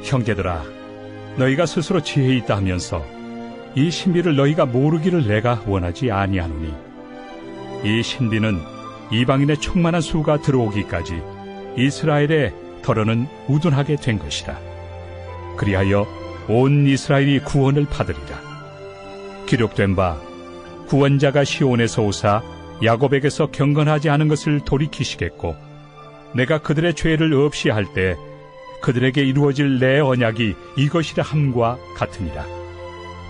형제들아, 너희가 스스로 지혜 있다 하면서 이 신비를 너희가 모르기를 내가 원하지 아니하노니, 이 신비는 이방인의 충만한 수가 들어오기까지 이스라엘의 털어는 우둔하게 된 것이라. 그리하여 온 이스라엘이 구원을 받으리라. 기록된 바 구원자가 시온에서 오사 야곱에게서 경건하지 않은 것을 돌이키시겠고, 내가 그들의 죄를 없이 할 때 그들에게 이루어질 내 언약이 이것이라 함과 같으니라.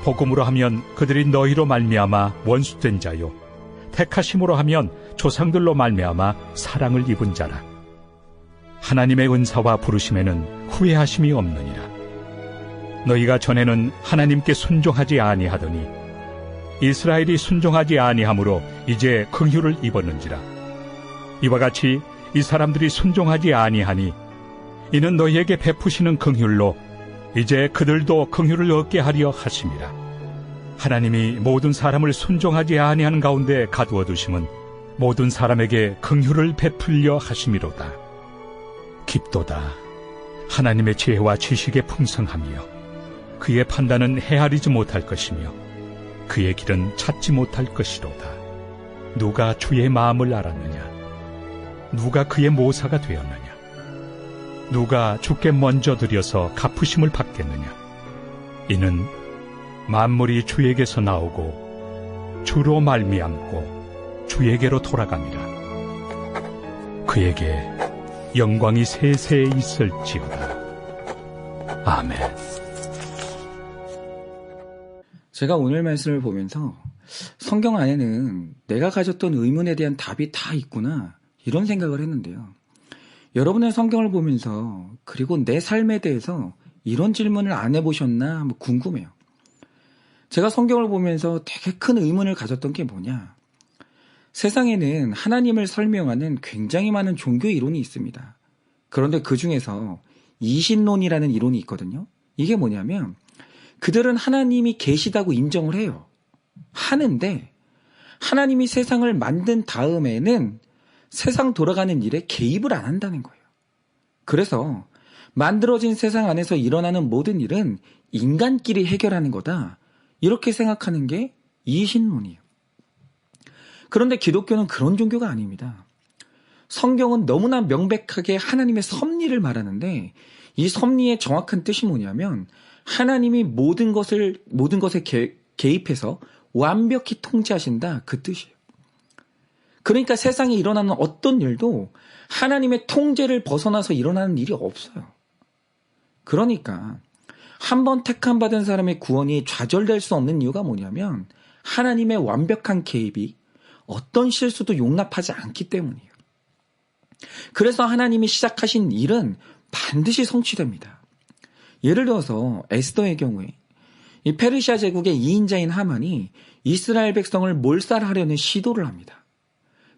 복음으로 하면 그들이 너희로 말미암아 원수된 자요, 택하심으로 하면 조상들로 말미암아 사랑을 입은 자라. 하나님의 은사와 부르심에는 후회하심이 없느니라. 너희가 전에는 하나님께 순종하지 아니하더니 이스라엘이 순종하지 아니하므로 이제 긍휼을 입었는지라. 이와 같이 이 사람들이 순종하지 아니하니 이는 너희에게 베푸시는 긍휼로 이제 그들도 긍휼을 얻게 하려 하심이라. 하나님이 모든 사람을 순종하지 아니하는 가운데 가두어 두심은 모든 사람에게 긍휼을 베풀려 하심이로다. 깊도다. 하나님의 지혜와 지식의 풍성함이요, 그의 판단은 헤아리지 못할 것이며 그의 길은 찾지 못할 것이로다. 누가 주의 마음을 알았느냐? 누가 그의 모사가 되었느냐? 누가 주께 먼저 드려서 갚으심을 받겠느냐? 이는 만물이 주에게서 나오고 주로 말미암고 주에게로 돌아갑니다. 그에게 영광이 세세에 있을지어다. 아멘. 제가 오늘 말씀을 보면서 성경 안에는 내가 가졌던 의문에 대한 답이 다 있구나, 이런 생각을 했는데요. 여러분의 성경을 보면서 그리고 내 삶에 대해서 이런 질문을 안 해보셨나 한번 궁금해요. 제가 성경을 보면서 되게 큰 의문을 가졌던 게 뭐냐. 세상에는 하나님을 설명하는 굉장히 많은 종교 이론이 있습니다. 그런데 그 중에서 이신론이라는 이론이 있거든요. 이게 뭐냐면 그들은 하나님이 계시다고 인정을 해요. 하는데 하나님이 세상을 만든 다음에는 세상 돌아가는 일에 개입을 안 한다는 거예요. 그래서 만들어진 세상 안에서 일어나는 모든 일은 인간끼리 해결하는 거다, 이렇게 생각하는 게 이신론이에요. 그런데 기독교는 그런 종교가 아닙니다. 성경은 너무나 명백하게 하나님의 섭리를 말하는데, 이 섭리의 정확한 뜻이 뭐냐면 하나님이 모든 것에 개입해서 완벽히 통제하신다, 그 뜻이에요. 그러니까 세상에 일어나는 어떤 일도 하나님의 통제를 벗어나서 일어나는 일이 없어요. 그러니까 한번 택함 받은 사람의 구원이 좌절될 수 없는 이유가 뭐냐면 하나님의 완벽한 개입이 어떤 실수도 용납하지 않기 때문이에요. 그래서 하나님이 시작하신 일은 반드시 성취됩니다. 예를 들어서 에스더의 경우에 이 페르시아 제국의 2인자인 하만이 이스라엘 백성을 몰살하려는 시도를 합니다.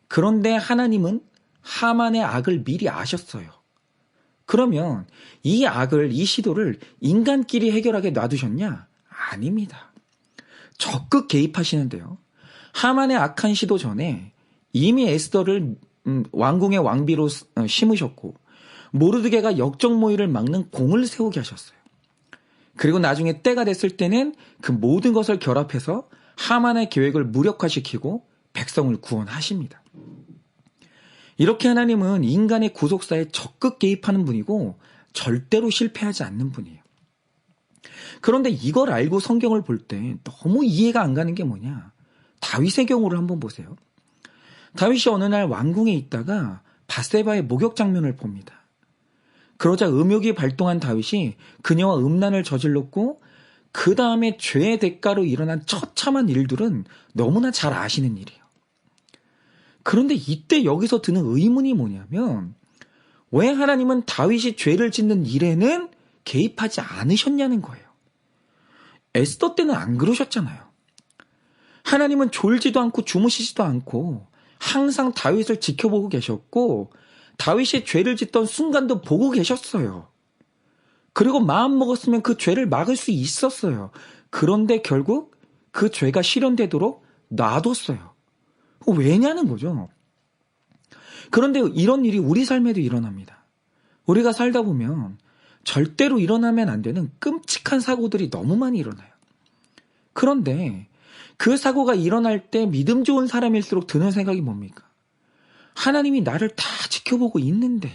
그런데 하나님은 하만의 악을 미리 아셨어요. 그러면 이 악을, 이 시도를 인간끼리 해결하게 놔두셨냐? 아닙니다. 적극 개입하시는데요. 하만의 악한 시도 전에 이미 에스더를 왕궁의 왕비로 심으셨고, 모르드게가 역적 모의를 막는 공을 세우게 하셨어요. 그리고 나중에 때가 됐을 때는 그 모든 것을 결합해서 하만의 계획을 무력화시키고 백성을 구원하십니다. 이렇게 하나님은 인간의 구속사에 적극 개입하는 분이고 절대로 실패하지 않는 분이에요. 그런데 이걸 알고 성경을 볼 때 너무 이해가 안 가는 게 뭐냐. 다윗의 경우를 한번 보세요. 다윗이 어느 날 왕궁에 있다가 밧세바의 목욕 장면을 봅니다. 그러자 음욕이 발동한 다윗이 그녀와 음란을 저질렀고 그 다음에 죄의 대가로 일어난 처참한 일들은 너무나 잘 아시는 일이에요. 그런데 이때 여기서 드는 의문이 뭐냐면 왜 하나님은 다윗이 죄를 짓는 일에는 개입하지 않으셨냐는 거예요. 에스더 때는 안 그러셨잖아요. 하나님은 졸지도 않고 주무시지도 않고 항상 다윗을 지켜보고 계셨고 다윗이 죄를 짓던 순간도 보고 계셨어요. 그리고 마음 먹었으면 그 죄를 막을 수 있었어요. 그런데 결국 그 죄가 실현되도록 놔뒀어요. 왜냐는 거죠. 그런데 이런 일이 우리 삶에도 일어납니다. 우리가 살다 보면 절대로 일어나면 안 되는 끔찍한 사고들이 너무 많이 일어나요. 그런데 그 사고가 일어날 때 믿음 좋은 사람일수록 드는 생각이 뭡니까? 하나님이 나를 다 지켜보고 있는데,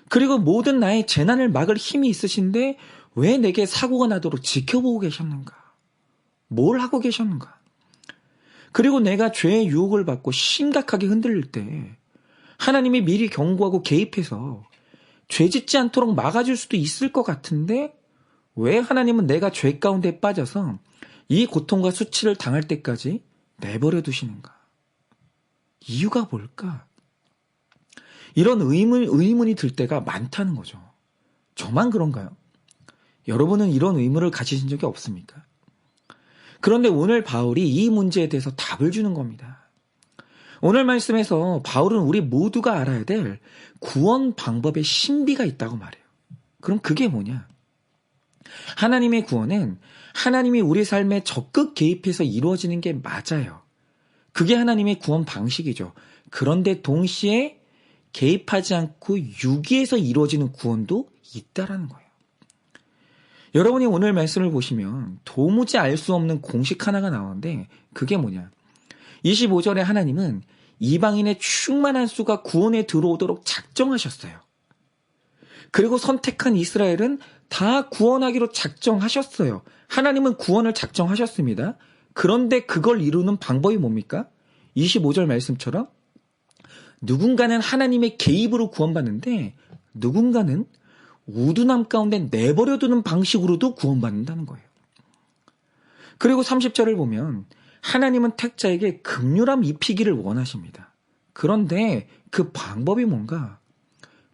그리고 모든 나의 재난을 막을 힘이 있으신데 왜 내게 사고가 나도록 지켜보고 계셨는가? 뭘 하고 계셨는가? 그리고 내가 죄의 유혹을 받고 심각하게 흔들릴 때 하나님이 미리 경고하고 개입해서 죄 짓지 않도록 막아줄 수도 있을 것 같은데 왜 하나님은 내가 죄 가운데 빠져서 이 고통과 수치를 당할 때까지 내버려 두시는가? 이유가 뭘까? 이런 의문이 들 때가 많다는 거죠. 저만 그런가요? 여러분은 이런 의문을 가지신 적이 없습니까? 그런데 오늘 바울이 이 문제에 대해서 답을 주는 겁니다. 오늘 말씀에서 바울은 우리 모두가 알아야 될 구원 방법의 신비가 있다고 말해요. 그럼 그게 뭐냐? 하나님의 구원은 하나님이 우리 삶에 적극 개입해서 이루어지는 게 맞아요. 그게 하나님의 구원 방식이죠. 그런데 동시에 개입하지 않고 유기에서 이루어지는 구원도 있다라는 거예요. 여러분이 오늘 말씀을 보시면 도무지 알 수 없는 공식 하나가 나오는데 그게 뭐냐? 25절에 하나님은 이방인의 충만한 수가 구원에 들어오도록 작정하셨어요. 그리고 선택한 이스라엘은 다 구원하기로 작정하셨어요. 하나님은 구원을 작정하셨습니다. 그런데 그걸 이루는 방법이 뭡니까? 25절 말씀처럼 누군가는 하나님의 개입으로 구원받는데 누군가는 우두남 가운데 내버려두는 방식으로도 구원받는다는 거예요. 그리고 30절을 보면 하나님은 택자에게 긍휼함 입히기를 원하십니다. 그런데 그 방법이 뭔가?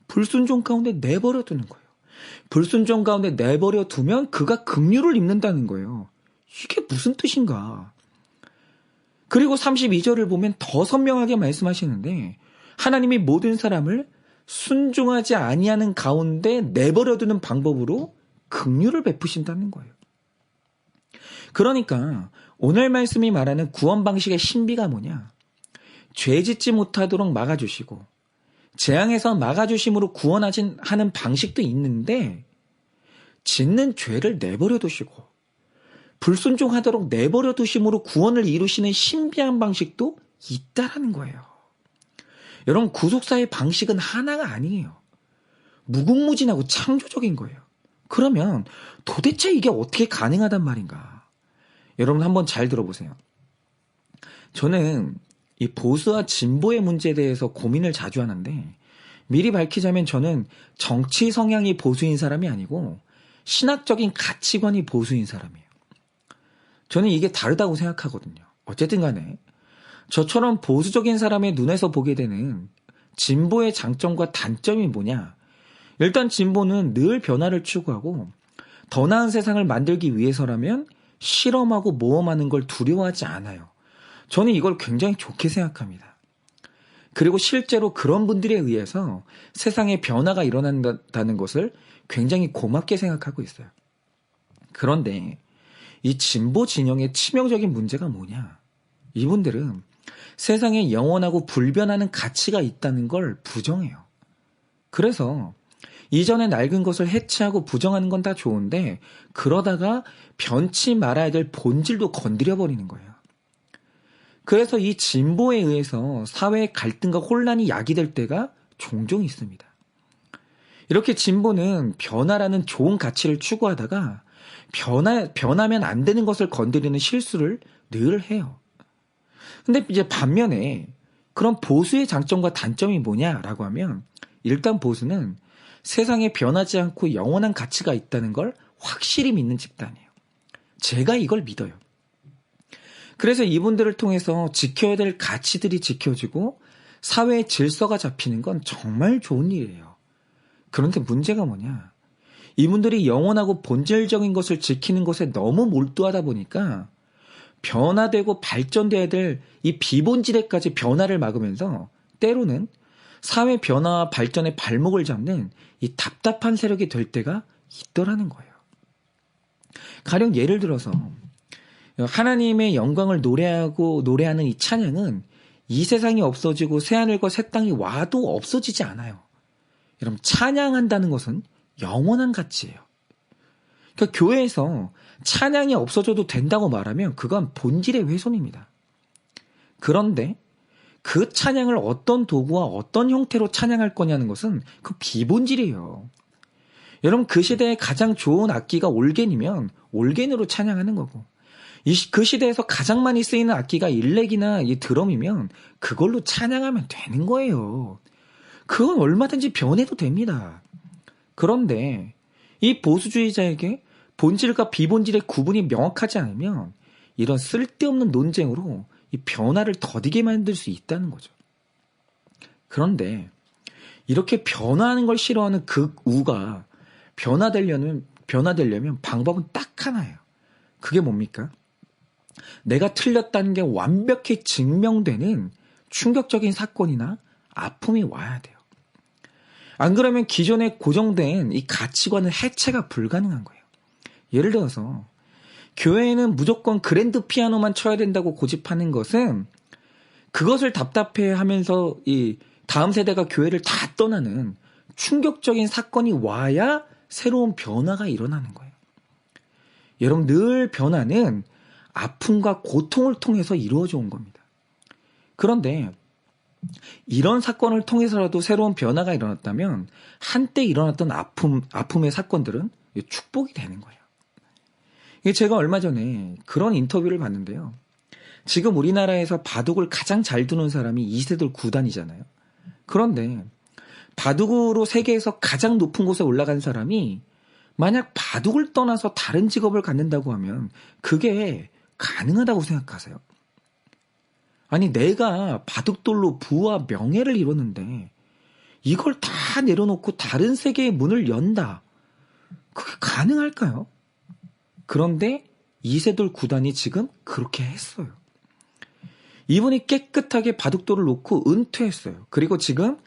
불순종 가운데 내버려두는 거예요. 불순종 가운데 내버려두면 그가 긍휼을 입는다는 거예요. 이게 무슨 뜻인가? 그리고 32절을 보면 더 선명하게 말씀하시는데 하나님이 모든 사람을 순종하지 아니하는 가운데 내버려두는 방법으로 긍휼을 베푸신다는 거예요. 그러니까 오늘 말씀이 말하는 구원 방식의 신비가 뭐냐? 죄 짓지 못하도록 막아주시고 재앙에서 막아주심으로 구원하는 방식도 있는데 짓는 죄를 내버려 두시고 불순종하도록 내버려 두심으로 구원을 이루시는 신비한 방식도 있다라는 거예요. 여러분, 구속사의 방식은 하나가 아니에요. 무궁무진하고 창조적인 거예요. 그러면 도대체 이게 어떻게 가능하단 말인가? 여러분 한번 잘 들어보세요. 저는 이 보수와 진보의 문제에 대해서 고민을 자주 하는데 미리 밝히자면 저는 정치 성향이 보수인 사람이 아니고 신학적인 가치관이 보수인 사람이에요. 저는 이게 다르다고 생각하거든요. 어쨌든 간에 저처럼 보수적인 사람의 눈에서 보게 되는 진보의 장점과 단점이 뭐냐? 일단 진보는 늘 변화를 추구하고 더 나은 세상을 만들기 위해서라면 실험하고 모험하는 걸 두려워하지 않아요. 저는 이걸 굉장히 좋게 생각합니다. 그리고 실제로 그런 분들에 의해서 세상에 변화가 일어난다는 것을 굉장히 고맙게 생각하고 있어요. 그런데 이 진보 진영의 치명적인 문제가 뭐냐? 이분들은 세상에 영원하고 불변하는 가치가 있다는 걸 부정해요. 그래서 이전에 낡은 것을 해체하고 부정하는 건 다 좋은데 그러다가 변치 말아야 될 본질도 건드려버리는 거예요. 그래서 이 진보에 의해서 사회의 갈등과 혼란이 야기될 때가 종종 있습니다. 이렇게 진보는 변화라는 좋은 가치를 추구하다가 변하면 안 되는 것을 건드리는 실수를 늘 해요. 근데 이제 반면에 그런 보수의 장점과 단점이 뭐냐라고 하면 일단 보수는 세상에 변하지 않고 영원한 가치가 있다는 걸 확실히 믿는 집단이에요. 제가 이걸 믿어요. 그래서 이분들을 통해서 지켜야 될 가치들이 지켜지고 사회의 질서가 잡히는 건 정말 좋은 일이에요. 그런데 문제가 뭐냐? 이분들이 영원하고 본질적인 것을 지키는 것에 너무 몰두하다 보니까 변화되고 발전돼야 될 이 비본질에까지 변화를 막으면서 때로는 사회 변화와 발전의 발목을 잡는 이 답답한 세력이 될 때가 있더라는 거예요. 가령 예를 들어서 하나님의 영광을 노래하는 이 찬양은 이 세상이 없어지고 새하늘과 새 땅이 와도 없어지지 않아요. 여러분, 찬양한다는 것은 영원한 가치예요. 그러니까 교회에서 찬양이 없어져도 된다고 말하면 그건 본질의 훼손입니다. 그런데 그 찬양을 어떤 도구와 어떤 형태로 찬양할 거냐는 것은 그 비본질이에요. 여러분, 그 시대에 가장 좋은 악기가 올겐이면 올겐으로 찬양하는 거고, 그 시대에서 가장 많이 쓰이는 악기가 일렉이나 이 드럼이면 그걸로 찬양하면 되는 거예요. 그건 얼마든지 변해도 됩니다. 그런데 이 보수주의자에게 본질과 비본질의 구분이 명확하지 않으면 이런 쓸데없는 논쟁으로 이 변화를 더디게 만들 수 있다는 거죠. 그런데 이렇게 변화하는 걸 싫어하는 극우가 변화되려면 방법은 딱 하나예요. 그게 뭡니까? 내가 틀렸다는 게 완벽히 증명되는 충격적인 사건이나 아픔이 와야 돼요. 안 그러면 기존에 고정된 이 가치관은 해체가 불가능한 거예요. 예를 들어서 교회에는 무조건 그랜드 피아노만 쳐야 된다고 고집하는 것은 그것을 답답해하면서 이 다음 세대가 교회를 다 떠나는 충격적인 사건이 와야 새로운 변화가 일어나는 거예요. 여러분, 늘 변화는 아픔과 고통을 통해서 이루어져 온 겁니다. 그런데 이런 사건을 통해서라도 새로운 변화가 일어났다면 한때 일어났던 아픔의 사건들은 축복이 되는 거예요. 제가 얼마 전에 그런 인터뷰를 봤는데요. 지금 우리나라에서 바둑을 가장 잘 두는 사람이 이세돌 9단이잖아요. 그런데 바둑으로 세계에서 가장 높은 곳에 올라간 사람이 만약 바둑을 떠나서 다른 직업을 갖는다고 하면 그게 가능하다고 생각하세요? 아니, 내가 바둑돌로 부와 명예를 이뤘는데 이걸 다 내려놓고 다른 세계의 문을 연다. 그게 가능할까요? 그런데 이세돌 9단이 지금 그렇게 했어요. 이분이 깨끗하게 바둑돌을 놓고 은퇴했어요. 그리고 지금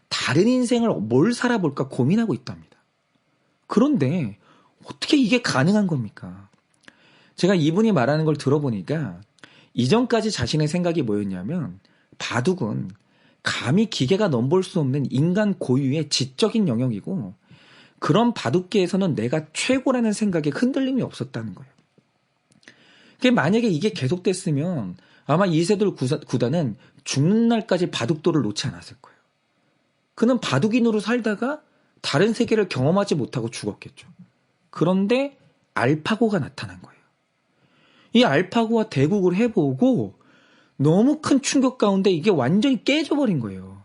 다른 인생을 뭘 살아볼까 고민하고 있답니다. 그런데 어떻게 이게 가능한 겁니까? 제가 이분이 말하는 걸 들어보니까 이전까지 자신의 생각이 뭐였냐면 바둑은 감히 기계가 넘볼 수 없는 인간 고유의 지적인 영역이고 그런 바둑계에서는 내가 최고라는 생각에 흔들림이 없었다는 거예요. 만약에 이게 계속됐으면 아마 이세돌 9단은 죽는 날까지 바둑돌을 놓지 않았을 거예요. 그는 바둑인으로 살다가 다른 세계를 경험하지 못하고 죽었겠죠. 그런데 알파고가 나타난 거예요. 이 알파고와 대국을 해보고 너무 큰 충격 가운데 이게 완전히 깨져버린 거예요.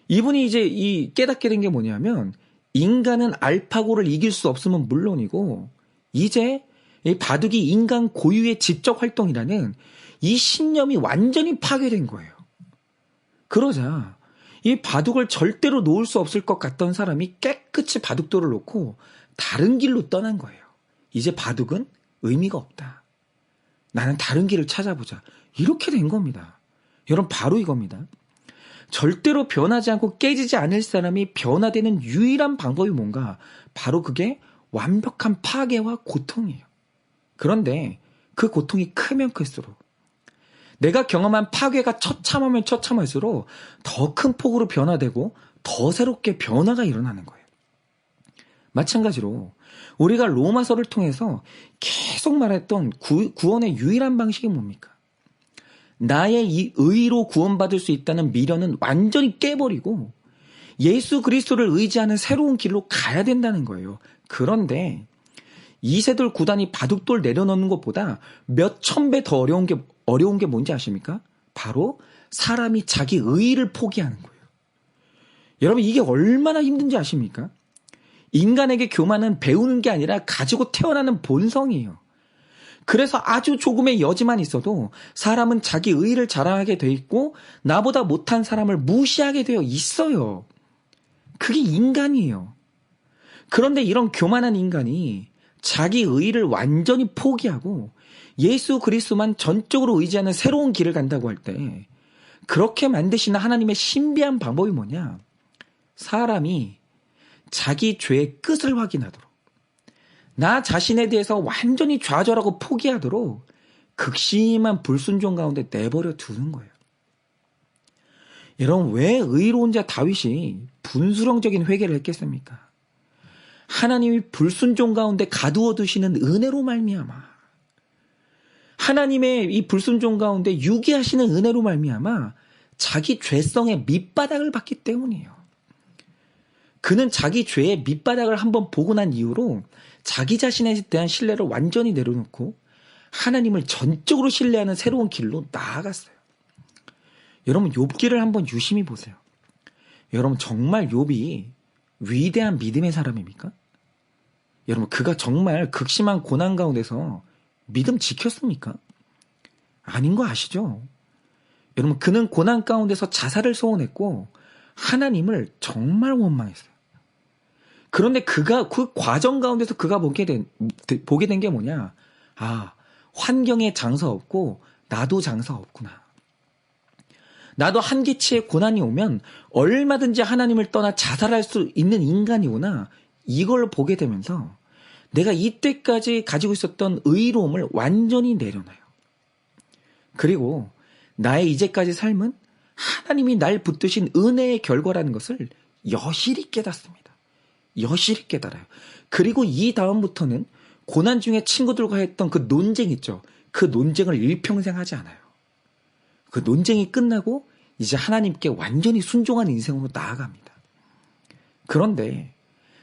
이분이 이제 깨닫게 된 게 뭐냐면 인간은 알파고를 이길 수 없으면 물론이고 이제 이 바둑이 인간 고유의 지적 활동이라는 이 신념이 완전히 파괴된 거예요. 그러자 이 바둑을 절대로 놓을 수 없을 것 같던 사람이 깨끗이 바둑돌을 놓고 다른 길로 떠난 거예요. 이제 바둑은 의미가 없다. 나는 다른 길을 찾아보자. 이렇게 된 겁니다. 여러분, 바로 이겁니다. 절대로 변하지 않고 깨지지 않을 사람이 변화되는 유일한 방법이 뭔가? 바로 그게 완벽한 파괴와 고통이에요. 그런데 그 고통이 크면 클수록 내가 경험한 파괴가 처참하면 처참할수록 더 큰 폭으로 변화되고 더 새롭게 변화가 일어나는 거예요. 마찬가지로 우리가 로마서를 통해서 계속 말했던 구원의 유일한 방식이 뭡니까? 나의 이 의로 구원받을 수 있다는 미련은 완전히 깨버리고 예수 그리스도를 의지하는 새로운 길로 가야 된다는 거예요. 그런데 이세돌 9단이 바둑돌 내려놓는 것보다 몇 천 배 더 어려운 게 뭔지 아십니까? 바로 사람이 자기 의의를 포기하는 거예요. 여러분, 이게 얼마나 힘든지 아십니까? 인간에게 교만은 배우는 게 아니라 가지고 태어나는 본성이에요. 그래서 아주 조금의 여지만 있어도 사람은 자기 의의를 자랑하게 돼 있고 나보다 못한 사람을 무시하게 되어 있어요. 그게 인간이에요. 그런데 이런 교만한 인간이 자기 의의를 완전히 포기하고 예수 그리스도만 전적으로 의지하는 새로운 길을 간다고 할 때 그렇게 만드시는 하나님의 신비한 방법이 뭐냐? 사람이 자기 죄의 끝을 확인하도록, 나 자신에 대해서 완전히 좌절하고 포기하도록 극심한 불순종 가운데 내버려 두는 거예요. 여러분, 왜 의로운 자 다윗이 분수령적인 회개를 했겠습니까? 하나님이 불순종 가운데 가두어 두시는 은혜로 말미암아, 하나님의 이 불순종 가운데 유기하시는 은혜로 말미암아 자기 죄성의 밑바닥을 봤기 때문이에요. 그는 자기 죄의 밑바닥을 한번 보고 난 이후로 자기 자신에 대한 신뢰를 완전히 내려놓고 하나님을 전적으로 신뢰하는 새로운 길로 나아갔어요. 여러분, 욥기를 한번 유심히 보세요. 여러분, 정말 욥이 위대한 믿음의 사람입니까? 여러분, 그가 정말 극심한 고난 가운데서 믿음 지켰습니까? 아닌 거 아시죠? 여러분, 그는 고난 가운데서 자살을 소원했고 하나님을 정말 원망했어요. 그런데 그가 그 과정 가운데서 그가 보게 된 게 뭐냐? 아, 환경에 장사 없고 나도 장사 없구나. 나도 한계치의 고난이 오면 얼마든지 하나님을 떠나 자살할 수 있는 인간이구나. 이걸 보게 되면서 내가 이때까지 가지고 있었던 의로움을 완전히 내려놔요. 그리고 나의 이제까지 삶은 하나님이 날 붙드신 은혜의 결과라는 것을 여실히 깨닫습니다. 여실히 깨달아요. 그리고 이 다음부터는 고난 중에 친구들과 했던 그 논쟁 있죠. 그 논쟁을 일평생 하지 않아요. 그 논쟁이 끝나고 이제 하나님께 완전히 순종한 인생으로 나아갑니다. 그런데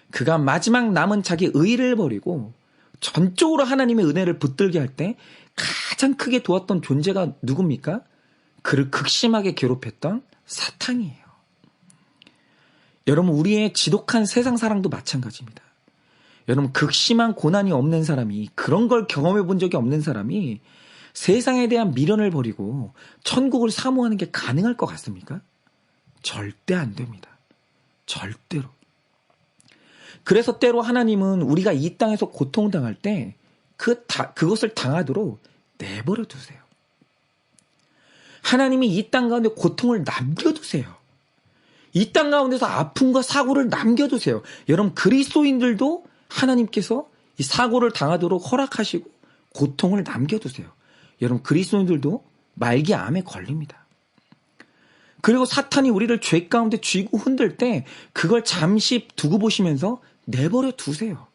그가 마지막 남은 자기 의를 버리고 전적으로 하나님의 은혜를 붙들게 할 때 가장 크게 도왔던 존재가 누굽니까? 그를 극심하게 괴롭혔던 사탄이에요. 여러분, 우리의 지독한 세상 사랑도 마찬가지입니다. 여러분, 극심한 고난이 없는 사람이, 그런 걸 경험해 본 적이 없는 사람이 세상에 대한 미련을 버리고 천국을 사모하는 게 가능할 것 같습니까? 절대 안 됩니다. 절대로. 그래서 때로 하나님은 우리가 이 땅에서 고통당할 때 그것을 당하도록 내버려 두세요. 하나님이 이 땅 가운데 고통을 남겨두세요. 이 땅 가운데서 아픔과 사고를 남겨두세요. 여러분, 그리스도인들도 하나님께서 이 사고를 당하도록 허락하시고 고통을 남겨두세요. 여러분, 그리스도인들도 말기암에 걸립니다. 그리고 사탄이 우리를 죄 가운데 쥐고 흔들 때 그걸 잠시 두고 보시면서 내버려 두세요.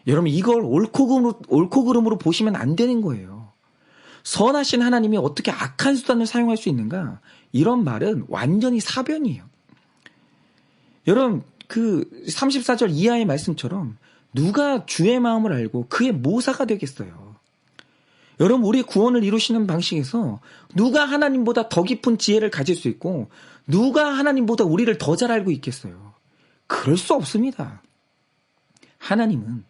여러분, 이걸 옳고 그름으로 보시면 안 되는 거예요. 선하신 하나님이 어떻게 악한 수단을 사용할 수 있는가? 이런 말은 완전히 사변이에요. 여러분, 그 34절 이하의 말씀처럼 누가 주의 마음을 알고 그의 모사가 되겠어요. 여러분, 우리 구원을 이루시는 방식에서 누가 하나님보다 더 깊은 지혜를 가질 수 있고 누가 하나님보다 우리를 더 잘 알고 있겠어요. 그럴 수 없습니다. 하나님은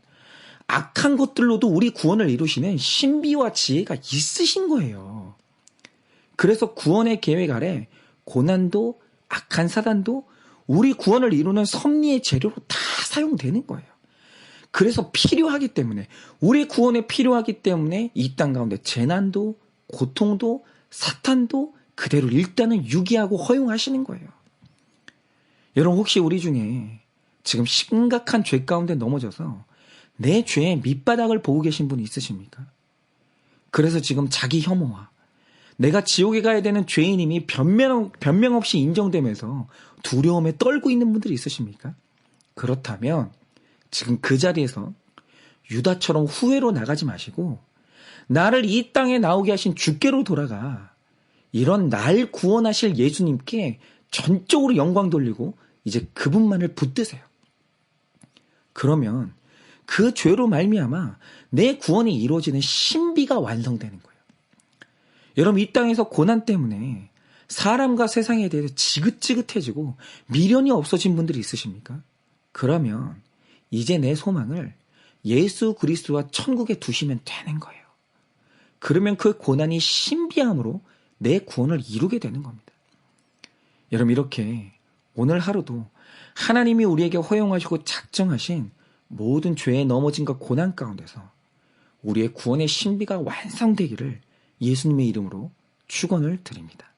악한 것들로도 우리 구원을 이루시는 신비와 지혜가 있으신 거예요. 그래서 구원의 계획 아래 고난도 악한 사단도 우리 구원을 이루는 섭리의 재료로 다 사용되는 거예요. 그래서 필요하기 때문에, 우리 구원에 필요하기 때문에 이 땅 가운데 재난도 고통도 사탄도 그대로 일단은 유기하고 허용하시는 거예요. 여러분, 혹시 우리 중에 지금 심각한 죄 가운데 넘어져서 내 죄의 밑바닥을 보고 계신 분이 있으십니까? 그래서 지금 자기 혐오와 내가 지옥에 가야 되는 죄인임이 변명 없이 인정되면서 두려움에 떨고 있는 분들이 있으십니까? 그렇다면 지금 그 자리에서 유다처럼 후회로 나가지 마시고 나를 이 땅에 나오게 하신 주께로 돌아가 이런 날 구원하실 예수님께 전적으로 영광 돌리고 이제 그분만을 붙드세요. 그러면 그 죄로 말미암아 내 구원이 이루어지는 신비가 완성되는 거예요. 여러분, 이 땅에서 고난 때문에 사람과 세상에 대해서 지긋지긋해지고 미련이 없어진 분들이 있으십니까? 그러면 이제 내 소망을 예수 그리스도와 천국에 두시면 되는 거예요. 그러면 그 고난이 신비함으로 내 구원을 이루게 되는 겁니다. 여러분, 이렇게 오늘 하루도 하나님이 우리에게 허용하시고 작정하신 모든 죄에 넘어짐과 고난 가운데서 우리의 구원의 신비가 완성되기를 예수님의 이름으로 축원을 드립니다.